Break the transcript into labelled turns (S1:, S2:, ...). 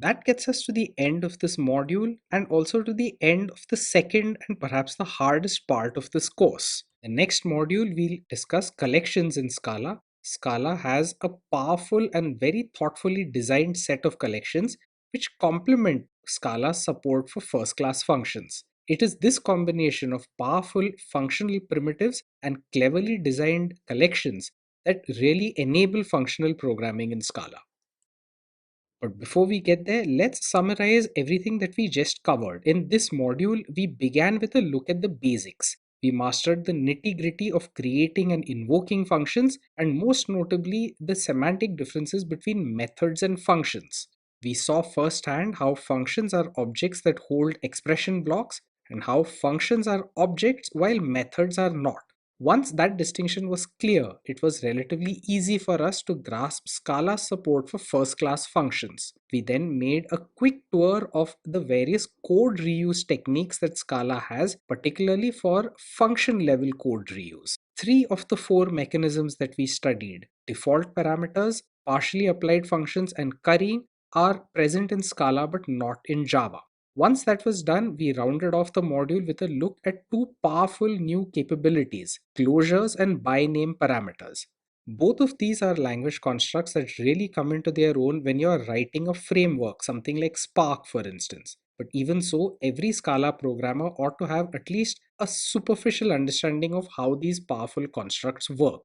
S1: That gets us to the end of this module and also to the end of the second and perhaps the hardest part of this course. The next module we'll discuss collections in Scala. Scala has a powerful and very thoughtfully designed set of collections which complement Scala's support for first class functions. It is this combination of powerful functional primitives and cleverly designed collections that really enable functional programming in Scala. But before we get there, let's summarize everything that we just covered. In this module, we began with a look at the basics. We mastered the nitty gritty of creating and invoking functions, and most notably, the semantic differences between methods and functions. We saw firsthand how functions are objects that hold expression blocks, and how functions are objects while methods are not. Once that distinction was clear, it was relatively easy for us to grasp Scala's support for first class functions. We then made a quick tour of the various code reuse techniques that Scala has, particularly for function level code reuse. Three of the four mechanisms that we studied, default parameters, partially applied functions, and currying, are present in Scala but not in Java. Once that was done, we rounded off the module with a look at two powerful new capabilities, closures and by name parameters. Both of these are language constructs that really come into their own when you are writing a framework, something like Spark, for instance. But even so, every Scala programmer ought to have at least a superficial understanding of how these powerful constructs work.